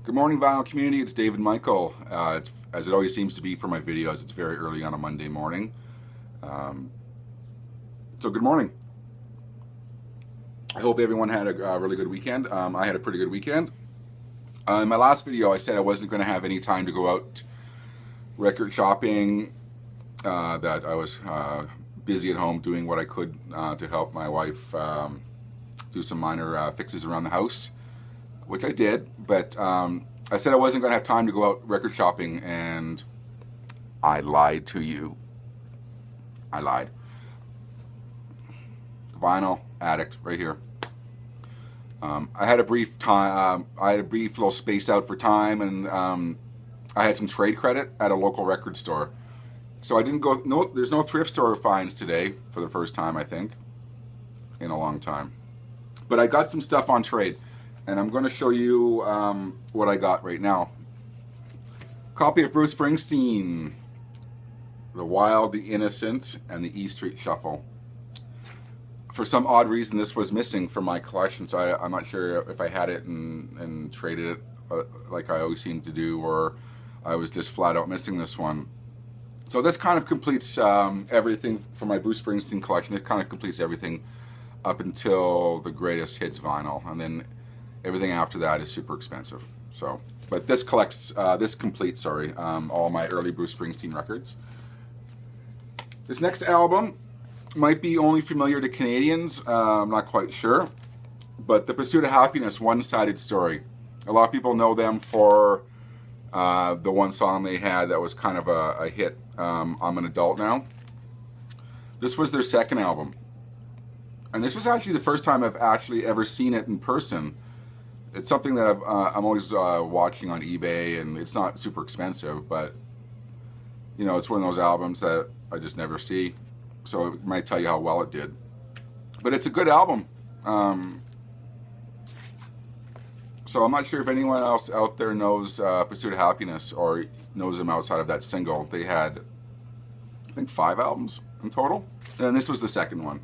Good morning, vinyl community. It's David Michael. As it always seems to be for my videos, it's very early on a Monday morning. So good morning. I hope everyone had a really good weekend. I had a pretty good weekend. In my last video, I said I wasn't going to have any time to go out record shopping, that I was busy at home doing what I could to help my wife do some minor fixes around the house, which I did, but I said I wasn't going to have time to go out record shopping, and I lied to you. I lied. Vinyl addict right here. I had a brief time. I had a brief little space out for time, and I had some trade credit at a local record store. So I didn't go. No, there's no thrift store finds today for the first time, I think, in a long time. But I got some stuff on trade, and I'm going to show you what I got right now. Copy of Bruce Springsteen, The Wild, the Innocent, and the E Street Shuffle. For some odd reason, this was missing from my collection, so I'm not sure if I had it and traded it like I always seem to do, or I was just flat out missing this one. So this kind of completes everything for my Bruce Springsteen collection. It kind of completes everything up until the greatest hits vinyl, and then everything after that is super expensive. So, but this completes all my early Bruce Springsteen records. This next album might be only familiar to Canadians. I'm not quite sure, but The Pursuit of Happiness, One-Sided Story. A lot of people know them for the one song they had that was kind of a hit, I'm an Adult Now. This was their second album, and this was actually the first time I've actually ever seen it in person. It's something that I'm always watching on eBay, and it's not super expensive, but you know, it's one of those albums that I just never see. So it might tell you how well it did. But it's a good album. So I'm not sure if anyone else out there knows Pursuit of Happiness or knows them outside of that single. They had, I think, 5 albums in total. And this was the second one.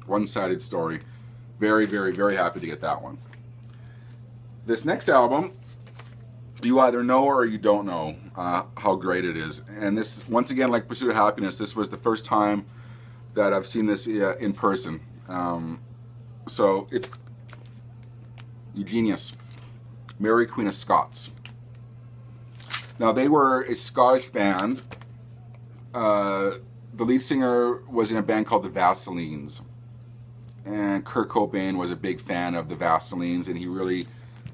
One-Sided Story. Very, very, very happy to get that one. This next album, you either know or you don't know how great it is. And this, once again, like Pursuit of Happiness, this was the first time that I've seen this in person. So it's Eugenius, Mary Queen of Scots. Now they were a Scottish band. The lead singer was in a band called the Vaselines. And Kurt Cobain was a big fan of the Vaselines, and he really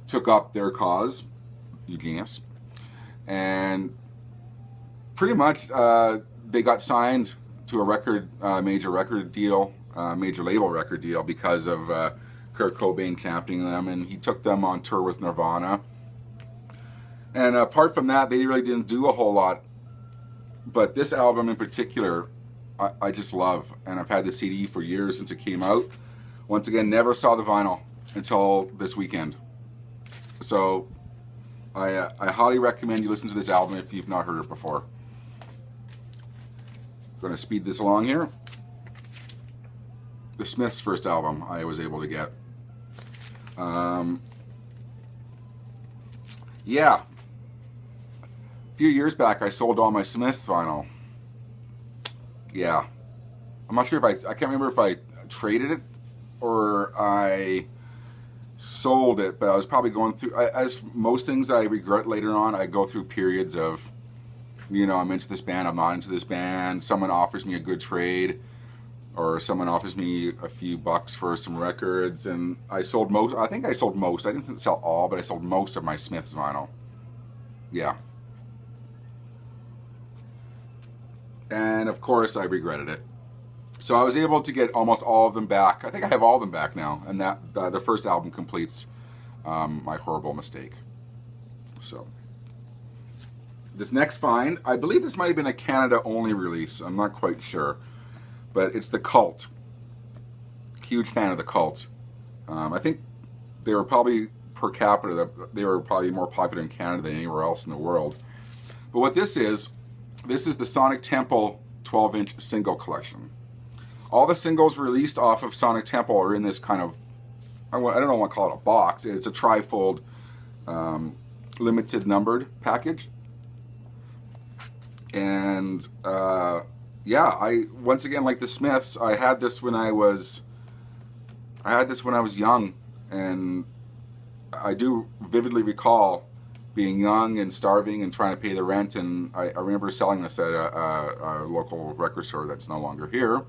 took up their cause, Eugenius. And pretty much they got signed to a major label record deal because of Kurt Cobain championing them, and he took them on tour with Nirvana. And apart from that, they really didn't do a whole lot. But this album in particular, I just love, and I've had the CD for years since it came out. Once again, never saw the vinyl until this weekend. So I highly recommend you listen to this album if you've not heard it before. Going to speed this along here. The Smiths' first album I was able to get. Yeah. A few years back I sold all my Smiths vinyl. Yeah. I'm not sure if I can't remember if I traded it or I sold it, but I was probably going through, as most things I regret later on, I go through periods of, you know, I'm into this band, I'm not into this band, someone offers me a good trade, or someone offers me a few bucks for some records, and I sold most, I think I sold most, I didn't sell all, but I sold most of my Smiths vinyl. Yeah. And of course I regretted it. So I was able to get almost all of them back. I think I have all of them back now, and that the first album completes my horrible mistake. So this next find, I believe this might have been a Canada-only release. I'm not quite sure, but it's The Cult. Huge fan of The Cult. I think they were probably per capita, they were probably more popular in Canada than anywhere else in the world. But what this is the Sonic Temple 12-inch single collection. All the singles released off of Sonic Temple are in this kind of, I don't know what to call it, a box. It's a trifold limited numbered package. And yeah, I once again, like the Smiths, I had this when I was young, and I do vividly recall being young and starving and trying to pay the rent, and I remember selling this at a local record store that's no longer here.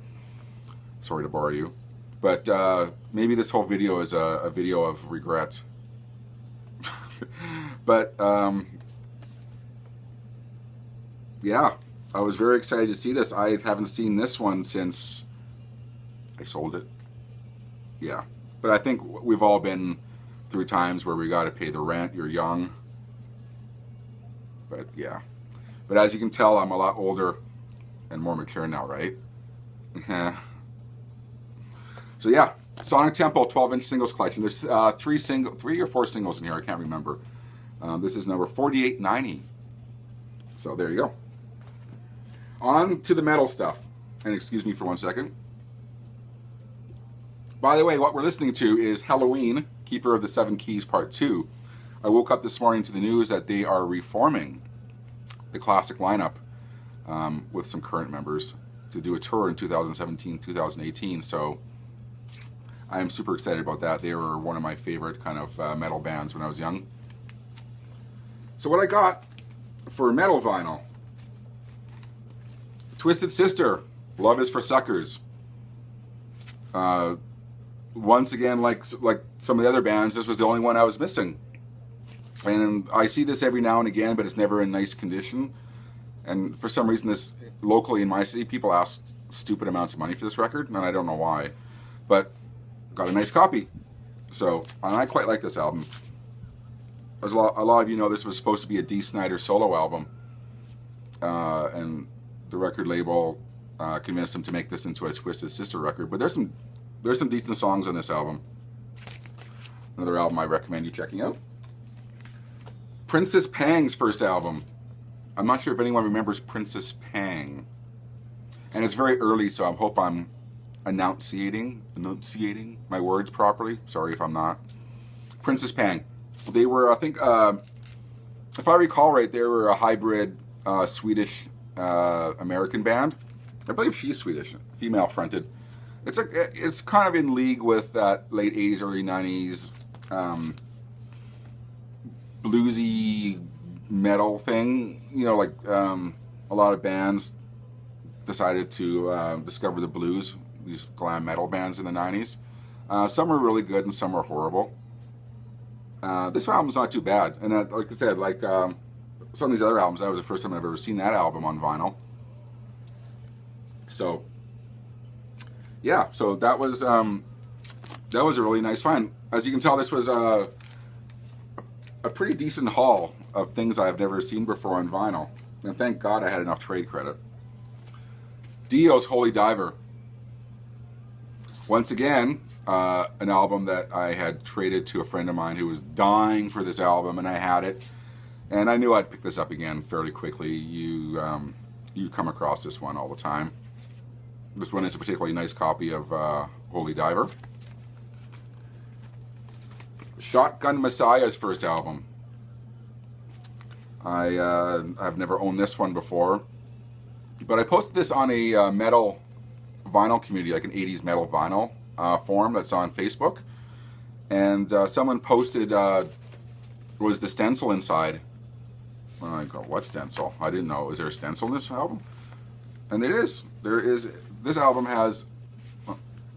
Sorry to bore you, but maybe this whole video is a video of regret. But yeah, I was very excited to see this. I haven't seen this one since I sold it. Yeah, but I think we've all been through times where we got to pay the rent. You're young. But yeah. But as you can tell, I'm a lot older and more mature now, right? So yeah, Sonic Tempo 12-inch singles collection. There's three or four singles in here. I can't remember. This is number 4890. So there you go. On to the metal stuff. And excuse me for 1 second. By the way, what we're listening to is Halloween, Keeper of the Seven Keys Part 2. I woke up this morning to the news that they are reforming the classic lineup with some current members to do a tour in 2017-2018. So I am super excited about that. They were one of my favorite kind of metal bands when I was young. So what I got for metal vinyl: Twisted Sister, Love Is for Suckers. Once again, like some of the other bands, this was the only one I was missing. And I see this every now and again, but it's never in nice condition. And for some reason, this locally in my city, people ask stupid amounts of money for this record, and I don't know why. But got a nice copy. So, and I quite like this album. As a lot of you know, this was supposed to be a Dee Snider solo album. And the record label convinced him to make this into a Twisted Sister record. But there's some decent songs on this album. Another album I recommend you checking out. Princesspang's first album. I'm not sure if anyone remembers Princesspang. And it's very early, so I hope I'm enunciating my words properly. Sorry if I'm not. Princesspang. They were, I think, if I recall right, they were a hybrid Swedish American band. I believe she's Swedish, female fronted. It's kind of in league with that late 80s, early 90s bluesy metal thing. You know, like a lot of bands decided to discover the blues, these glam metal bands in the 90s. Some were really good and some were horrible. This album's not too bad. And like I said, like some of these other albums, that was the first time I've ever seen that album on vinyl. So yeah, so that was a really nice find. As you can tell, this was a pretty decent haul of things I've never seen before on vinyl. And thank God I had enough trade credit. Dio's Holy Diver. Once again, an album that I had traded to a friend of mine who was dying for this album, and I had it. And I knew I'd pick this up again fairly quickly. You come across this one all the time. This one is a particularly nice copy of Holy Diver. Shotgun Messiah's first album. I've never owned this one before, but I posted this on a metal vinyl community, like an 80s metal vinyl forum that's on Facebook, and someone posted was the stencil inside. And I go, what stencil? I didn't know. Is there a stencil in this album? And it is. There is. This album has,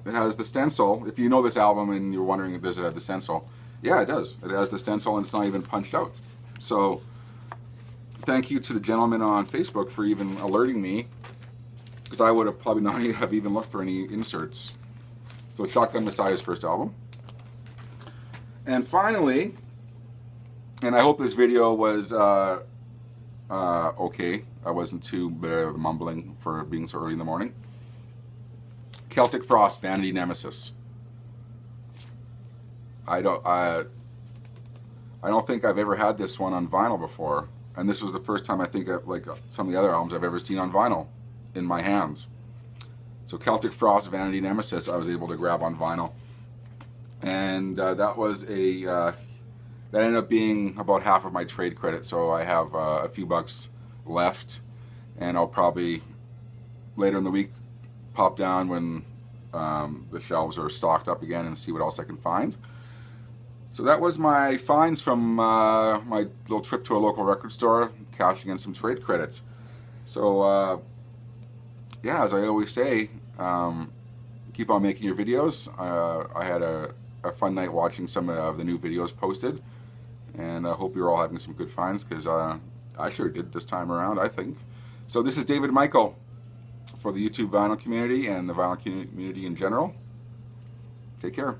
it has the stencil. If you know this album and you're wondering, does it have the stencil? Yeah, it does. It has the stencil and it's not even punched out. So thank you to the gentleman on Facebook for even alerting me, because I would have probably not have even looked for any inserts. So Shotgun Messiah's first album. And finally, and I hope this video was okay. I wasn't too mumbling for being so early in the morning. Celtic Frost, Vanity Nemesis. I don't think I've ever had this one on vinyl before, and this was the first time I think like some of the other albums I've ever seen on vinyl in my hands. So Celtic Frost, Vanity Nemesis, I was able to grab on vinyl, and that that ended up being about half of my trade credit, so I have a few bucks left, and I'll probably later in the week pop down when the shelves are stocked up again and see what else I can find. So that was my finds from my little trip to a local record store, cashing in some trade credits. So yeah, as I always say, keep on making your videos. I had a fun night watching some of the new videos posted, and I hope you're all having some good finds, because I sure did this time around, I think. So this is David Michael for the YouTube vinyl community and the vinyl community in general. Take care.